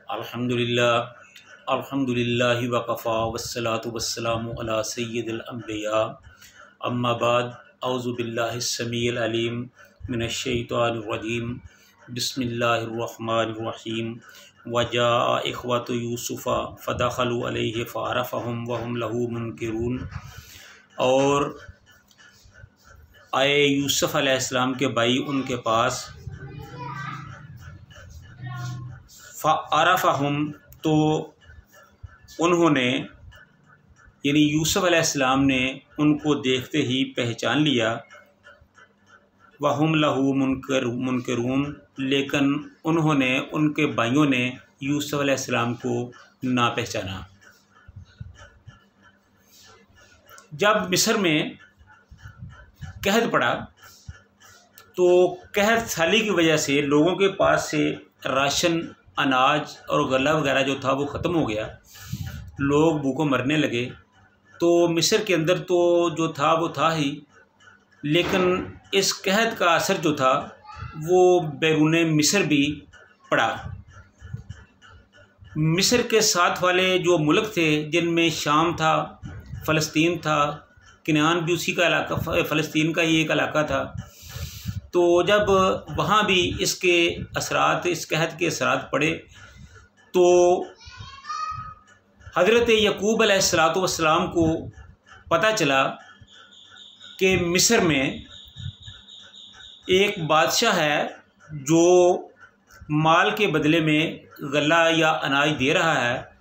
अल्हम्दुलिल्लाहि वकफ़ा वस्सलातु वस्सलामु अला सय्यिदिल अंबिया अम्मा बाद औज़ु बिल्लाहिस समीइल अलीम मिनश शैतानिर रजीम बिस्मिल्लाहिर रहमानिर रहीम वजाअ इख्वतु यूसुफ़ा फ़दख़लू अलैहि फ़अरफ़हुम वहुम लहू मुनकिरून। और आए यूसुफ़ अलैहिस्सलाम के भाई उनके पास, फ़अरफ़हुम तो उन्होंने यानी यूसुफ़ अलैहिस्सलाम ने उनको देखते ही पहचान लिया। वहुम लहू मुनकिरून, लेकिन उन्होंने उनके भाइयों ने यूसुफ़ अलैहिस्सलाम को ना पहचाना। जब मिस्र में कहत पड़ा तो कहत साली की वजह से लोगों के पास से राशन, अनाज और गल्ला वगैरह जो था वो ख़त्म हो गया। लोग भूखों मरने लगे। तो मिस्र के अंदर तो जो था वो था ही, लेकिन इस कहत का असर जो था वो बैरूने मिस्र भी पड़ा। मिस्र के साथ वाले जो मुल्क थे, जिनमें शाम था, फ़लस्तीन था, किनान भी उसी का इलाका, फ़लस्तीन का ही एक इलाका था। तो जब वहाँ भी इसके असरात, इस कहत के असरात पड़े तो हज़रत यकूब अलैहिस्सलातु वस्सलाम को पता चला कि मिस्र में एक बादशाह है जो माल के बदले में गल्ला या अनाज दे रहा है,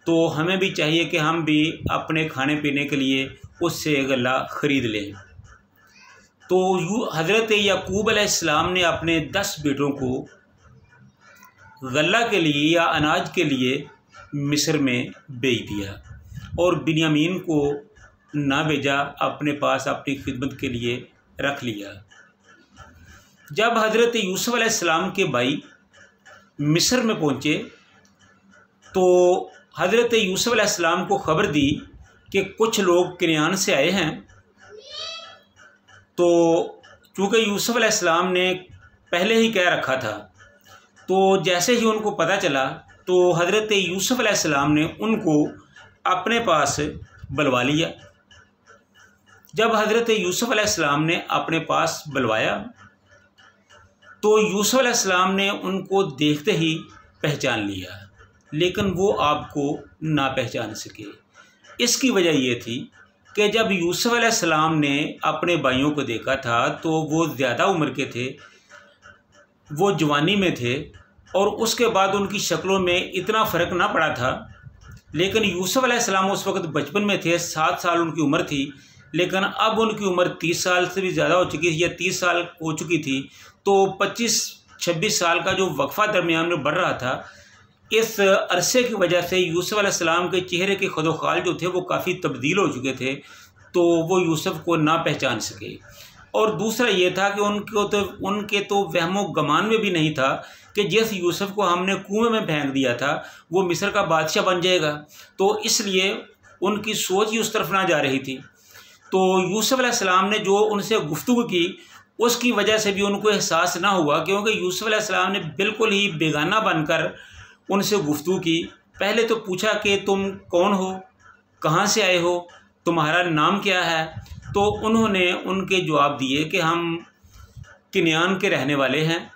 तो हमें भी चाहिए कि हम भी अपने खाने पीने के लिए उससे गल्ला ख़रीद लें। तो हज़रत यकूब अलैहिस्सलाम ने अपने 10 बेटों को गल्ला के लिए या अनाज के लिए मिस्र में भेज दिया और बिन्यामीन को ना भेजा, अपने पास अपनी खिदमत के लिए रख लिया। जब हज़रत यूसुफ़ अलैहिस्सलाम के भाई मिस्र में पहुँचे तो हज़रत यूसुफ़ अलैहिस्सलाम को ख़बर दी कि कुछ लोग किनान से आए हैं। तो चूँकि यूसुफ़ अलैहिस्सलाम ने पहले ही कह रखा था, तो जैसे ही उनको पता चला तो हज़रत यूसुफ़ अलैहिस्सलाम ने उनको अपने पास बुलवा लिया। जब हज़रत यूसुफ़ अलैहिस्सलाम ने अपने पास बुलवाया तो यूसुफ़ अलैहिस्सलाम ने उनको देखते ही पहचान लिया, लेकिन वो आपको ना पहचान सके। इसकी वजह ये थी कि जब यूसुफ़ अलैहिस्सलाम ने अपने भाइयों को देखा था तो वो ज़्यादा उम्र के थे, वो जवानी में थे और उसके बाद उनकी शक्लों में इतना फ़र्क ना पड़ा था। लेकिन यूसुफ़ अलैहिस्सलाम उस वक़्त बचपन में थे, 7 साल उनकी उम्र थी, लेकिन अब उनकी उम्र 30 साल से भी ज़्यादा हो चुकी थी या 30 साल हो चुकी थी। तो 25-26 साल का जो वक्फ़ा दरमियान में बढ़ रहा था, इस अरसे की वजह से यूसुफ़ अलैहिस्सलाम के चेहरे के खदोखाल जो थे वो काफ़ी तब्दील हो चुके थे, तो वो यूसुफ़ को ना पहचान सके। और दूसरा ये था कि उनके तो वहमो गमान में भी नहीं था कि जिस यूसुफ़ को हमने कुएं में फेंक दिया था वो मिस्र का बादशाह बन जाएगा। तो इसलिए उनकी सोच ही उस तरफ ना जा रही थी। तो यूसुफ़ अलैहिस्सलाम ने जो उनसे गुफ्तगू की उसकी वजह से भी उनको एहसास ना हुआ, क्योंकि यूसुफ़ अलैहिस्सलाम ने बिल्कुल ही बेगाना बनकर उनसे गुफ्तगू की। पहले तो पूछा कि तुम कौन हो, कहाँ से आए हो, तुम्हारा नाम क्या है। तो उन्होंने उनके जवाब दिए कि हम किनान के रहने वाले हैं,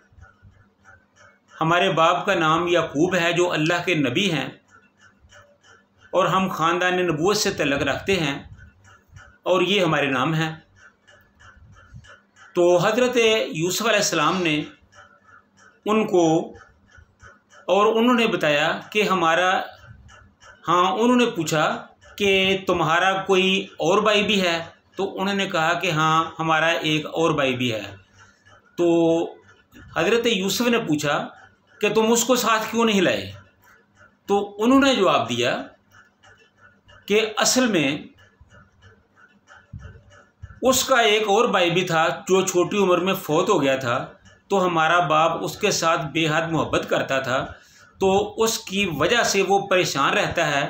हमारे बाप का नाम याकूब है जो अल्लाह के नबी हैं, और हम ख़ानदान नबूवत से तल्लुक़ रखते हैं, और ये हमारे नाम हैं। तो हज़रत यूसुफ़ अलैहिस्सलाम ने उनको और उन्होंने बताया कि उन्होंने पूछा कि तुम्हारा कोई और भाई भी है। तो उन्होंने कहा कि हाँ, हमारा एक और भाई भी है। तो हज़रत यूसुफ़ ने पूछा कि तुम उसको साथ क्यों नहीं लाए। तो उन्होंने जवाब दिया कि असल में उसका एक और भाई भी था जो छोटी उम्र में फौत हो गया था, तो हमारा बाप उसके साथ बेहद मोहब्बत करता था, तो उसकी वजह से वो परेशान रहता है।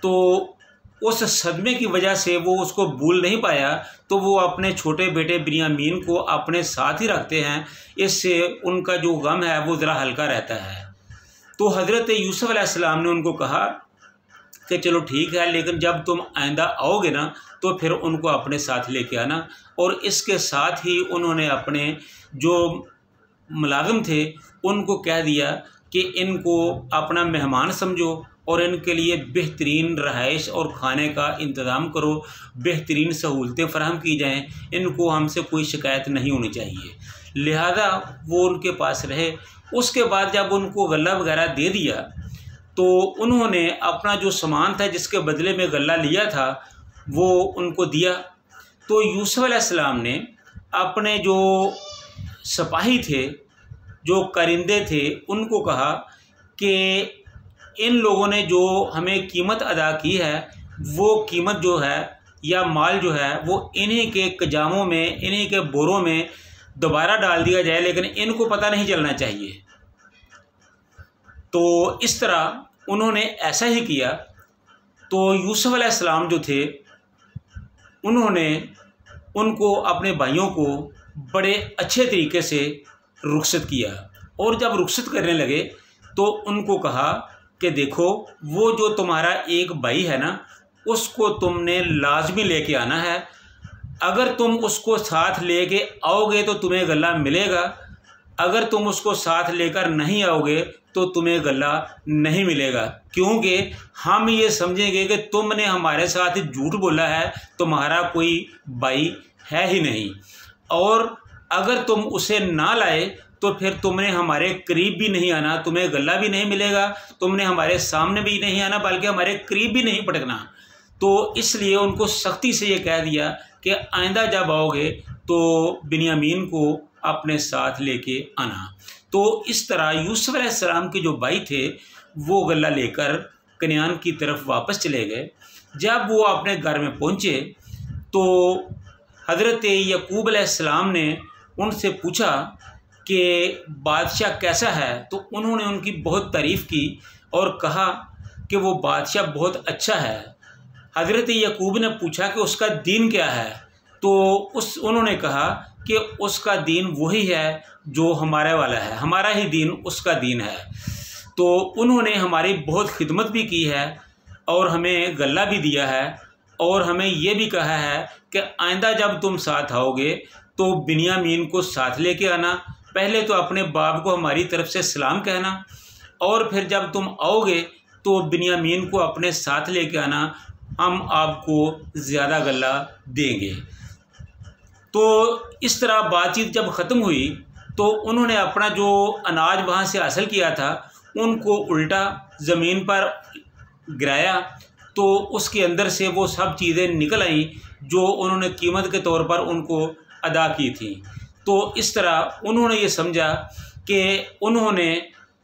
तो उस सदमे की वजह से वो उसको भूल नहीं पाया, तो वो अपने छोटे बेटे बिन्यामीन को अपने साथ ही रखते हैं। इससे उनका जो गम है वो ज़रा हल्का रहता है। तो हज़रत यूसुफ़ अलैहिस्सलाम ने उनको कहा कि चलो ठीक है, लेकिन जब तुम आइंदा आओगे ना तो फिर उनको अपने साथ लेके आना। और इसके साथ ही उन्होंने अपने जो मुलाजिम थे उनको कह दिया कि इनको अपना मेहमान समझो और इनके लिए बेहतरीन रहाइश और खाने का इंतज़ाम करो, बेहतरीन सहूलतें फ़राहम की जाएं, इनको हमसे कोई शिकायत नहीं होनी चाहिए। लिहाजा वो उनके पास रहे। उसके बाद जब उनको गल्ला वगैरह दे दिया तो उन्होंने अपना जो सामान था जिसके बदले में गल्ला लिया था वो उनको दिया। तो यूसुफ़ अलैहिस्सलाम ने अपने जो सिपाही थे, जो कारिंदे थे, उनको कहा कि इन लोगों ने जो हमें कीमत अदा की है वो कीमत जो है या माल जो है वो इन्हीं के कजामों में, इन्हीं के बोरों में दोबारा डाल दिया जाए, लेकिन इनको पता नहीं चलना चाहिए। तो इस तरह उन्होंने ऐसा ही किया। तो यूसुफ़ अलैहिस्सलाम जो थे उन्होंने उनको, अपने भाइयों को बड़े अच्छे तरीके से रुखसत किया। और जब रुखसत करने लगे तो उनको कहा कि देखो, वो जो तुम्हारा एक भाई है ना उसको तुमने लाजमी लेके आना है। अगर तुम उसको साथ लेके आओगे तो तुम्हें गल्ला मिलेगा, अगर तुम उसको साथ लेकर नहीं आओगे तो तुम्हें गल्ला नहीं मिलेगा, क्योंकि हम ये समझेंगे कि तुमने हमारे साथ झूठ बोला है, तुम्हारा कोई भाई है ही नहीं। और अगर तुम उसे ना लाए तो फिर तुमने हमारे करीब भी नहीं आना, तुम्हें गल्ला भी नहीं मिलेगा, तुमने हमारे सामने भी नहीं आना, बल्कि हमारे करीब भी नहीं पटकना। तो इसलिए उनको सख्ती से ये कह दिया कि आइंदा जब आओगे तो बिन्यामीन को अपने साथ लेके आना। तो इस तरह यूसुफ़ अलैहिस्सलाम के जो भाई थे वो गल्ला लेकर कनान की तरफ वापस चले गए। जब वो अपने घर में पहुँचे तो हज़रत याकूब अलैहिस्सलाम ने उनसे पूछा कि बादशाह कैसा है। तो उन्होंने उनकी बहुत तारीफ़ की और कहा कि वो बादशाह बहुत अच्छा है। हज़रत याकूब ने पूछा कि उसका दीन क्या है। तो उन्होंने कहा कि उसका दीन वही है जो हमारे वाला है, हमारा ही दीन उसका दीन है। तो उन्होंने हमारी बहुत खिदमत भी की है और हमें गल्ला भी दिया है, और हमें ये भी कहा है कि आइंदा जब तुम साथ आओगे तो बिन्यामीन को साथ लेके आना। पहले तो अपने बाप को हमारी तरफ से सलाम कहना, और फिर जब तुम आओगे तो बिन्यामीन को अपने साथ लेके आना, हम आपको ज़्यादा गल्ला देंगे। तो इस तरह बातचीत जब ख़त्म हुई तो उन्होंने अपना जो अनाज वहाँ से हासिल किया था उनको उल्टा ज़मीन पर गिराया, तो उसके अंदर से वो सब चीज़ें निकल आईं जो उन्होंने कीमत के तौर पर उनको अदा की थी। तो इस तरह उन्होंने ये समझा कि उन्होंने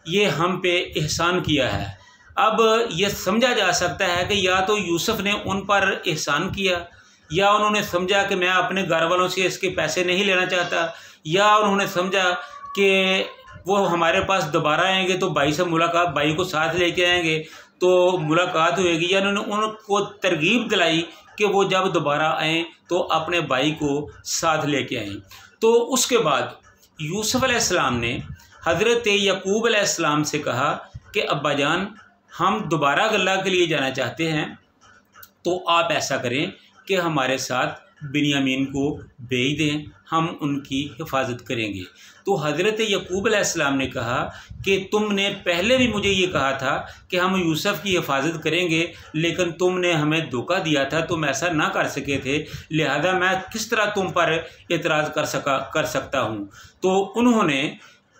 ये हम पे एहसान किया है। अब ये समझा जा सकता है कि या तो यूसुफ़ ने उन पर एहसान किया, या उन्होंने समझा कि मैं अपने घर वालों से इसके पैसे नहीं लेना चाहता, या उन्होंने समझा कि वो हमारे पास दोबारा आएंगे तो भाई से मुलाकात, भाई को साथ लेके आएंगे तो मुलाकात होएगी, या उन्होंने उनको तरगीब दिलाई कि वो जब दोबारा आएँ तो अपने भाई को साथ लेके आएँ। तो उसके बाद यूसुफ़ अलैहिस्सलाम ने हज़रत याकूब अलैहिस्सलाम से कहा कि अब्बा जान, हम दोबारा गल्ला के लिए जाना चाहते हैं, तो आप ऐसा करें कि हमारे साथ बिन्यामीन को भेज दें, हम उनकी हिफाजत करेंगे। तो हज़रत याकूब अलैहिस्सलाम ने कहा कि तुमने पहले भी मुझे ये कहा था कि हम यूसुफ़ की हिफाजत करेंगे, लेकिन तुमने हमें धोखा दिया था, तुम ऐसा ना कर सके थे, लिहाजा मैं किस तरह तुम पर एतराज़ कर सकता हूँ। तो उन्होंने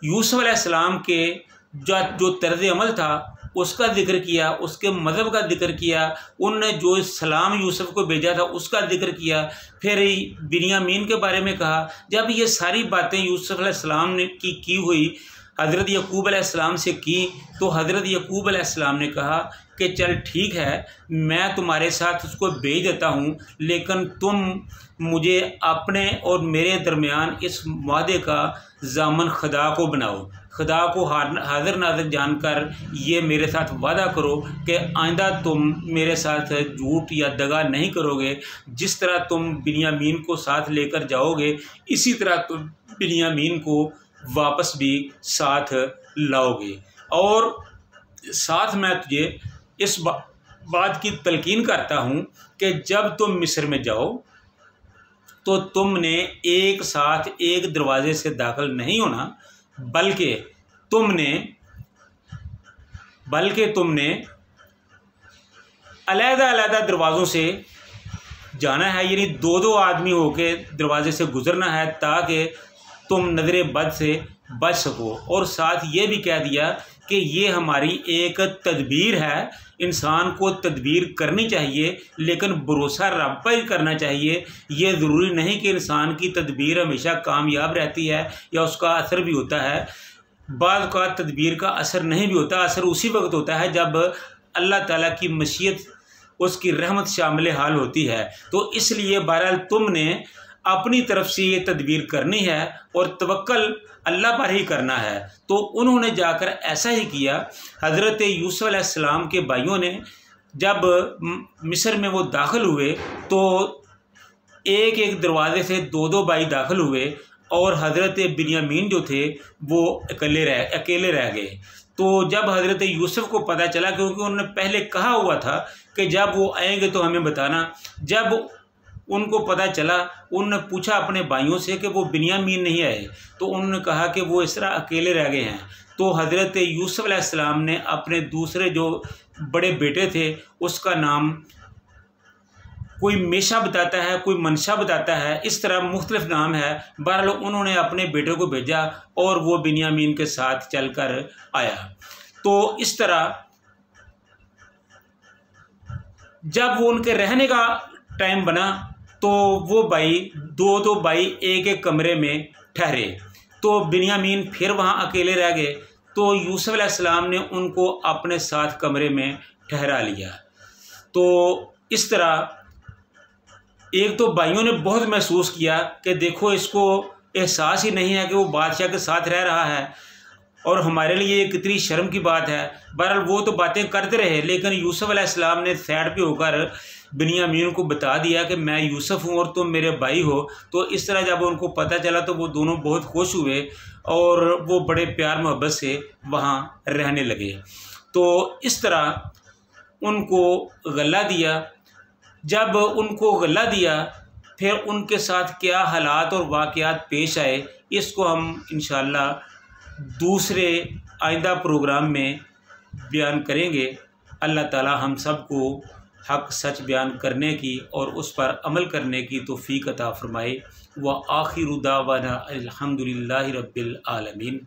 यूसुफ़ अलैहिस्सलाम के जो तर्ज़ अमल था उसका ज़िक्र किया, उसके मज़हब का ज़िक्र किया, उनने जो सलाम यूसुफ़ को भेजा था उसका ज़िक्र किया, फिर बिन्यामीन के बारे में कहा। जब ये सारी बातें यूसुफ़ अलैहिस्सलाम ने की हुई हज़रत याकूब अलैहिस्सलाम से की, तो हज़रत याकूब अलैहिस्सलाम ने कहा कि चल ठीक है, मैं तुम्हारे साथ उसको भेज देता हूँ, लेकिन तुम मुझे अपने और मेरे दरमियान इस वादे का ज़ामन खुदा को बनाओ, खुदा को हाज़िर नाज़िर जानकर ये मेरे साथ वादा करो कि आइंदा तुम मेरे साथ झूठ या दगा नहीं करोगे। जिस तरह तुम बिन्यामीन को साथ लेकर जाओगे, इसी तरह तुम बिन्यामीन को वापस भी साथ लाओगे। और साथ मैं तुझे इस बात की तलकीन करता हूँ कि जब तुम मिस्र में जाओ तो तुमने एक साथ एक दरवाज़े से दाखिल नहीं होना, बल्कि तुमने अलग-अलग दरवाज़ों से जाना है, यानी दो दो आदमी होके दरवाजे से गुज़रना है ताकि तुम नज़र बद से बच सको। और साथ ये भी कह दिया कि ये हमारी एक तदबीर है, इंसान को तदबीर करनी चाहिए लेकिन भरोसा रब पर ही करना चाहिए। ये ज़रूरी नहीं कि इंसान की तदबीर हमेशा कामयाब रहती है या उसका असर भी होता है। बाद का तदबीर का असर नहीं भी होता, असर उसी वक्त होता है जब अल्लाह ताला की मशीयत, उसकी रहमत शामिल हाल होती है। तो इसलिए बहरहाल तुमने अपनी तरफ से ये तदबीर करनी है और तवक्कल अल्लाह पर ही करना है। तो उन्होंने जाकर ऐसा ही किया। हज़रत यूसुफ अलैहिस्सलाम के भाइयों ने जब मिस्र में वो दाखिल हुए तो एक एक दरवाज़े से दो दो भाई दाखिल हुए और हज़रत बिन्यामीन जो थे वो अकेले रह गए। तो जब हज़रत यूसुफ को पता चला, क्योंकि उन्होंने पहले कहा हुआ था कि जब वो आएंगे तो हमें बताना, जब उनको पता चला, उन्होंने पूछा अपने भाइयों से कि वो बिन्यामीन नहीं आए, तो उन्होंने कहा कि वो इस तरह अकेले रह गए हैं। तो हज़रत यूसुफ अलैहिस्सलाम ने अपने दूसरे जो बड़े बेटे थे उसका नाम कोई मेशा बताता है, कोई मनशा बताता है, इस तरह मुख्तलिफ नाम है। बहरहाल उन्होंने अपने बेटे को भेजा और वो बिन्यामीन के साथ चलकर आया। तो इस तरह जब वो उनके रहने का टाइम बना तो वो भाई दो दो भाई एक एक कमरे में ठहरे। तो बिन्यामीन फिर वहाँ अकेले रह गए। तो यूसुफ अलैहिस्सलाम ने उनको अपने साथ कमरे में ठहरा लिया। तो इस तरह एक तो भाइयों ने बहुत महसूस किया कि देखो इसको एहसास ही नहीं है कि वो बादशाह के साथ रह रहा है और हमारे लिए ये कितनी शर्म की बात है। बहरहाल वो तो बातें करते रहे, लेकिन यूसुफ अलैहिस्सलाम ने साइड पे होकर बिन्यामीन को बता दिया कि मैं यूसुफ हूँ और तुम मेरे भाई हो। तो इस तरह जब उनको पता चला तो वो दोनों बहुत खुश हुए और वो बड़े प्यार मोहब्बत से वहाँ रहने लगे। तो इस तरह उनको गला दिया। जब उनको गला दिया फिर उनके साथ क्या हालात और वाक़यात पेश आए, इसको हम इंशाअल्लाह दूसरे आइंदा प्रोग्राम में बयान करेंगे। अल्लाह ताला हम सब को हक़ सच बयान करने की और उस पर अमल करने की तौफ़ीक़ अता फ़रमाए। व आखिरु दावाना अल्हम्दुलिल्लाहि रब्बिल आलमीन।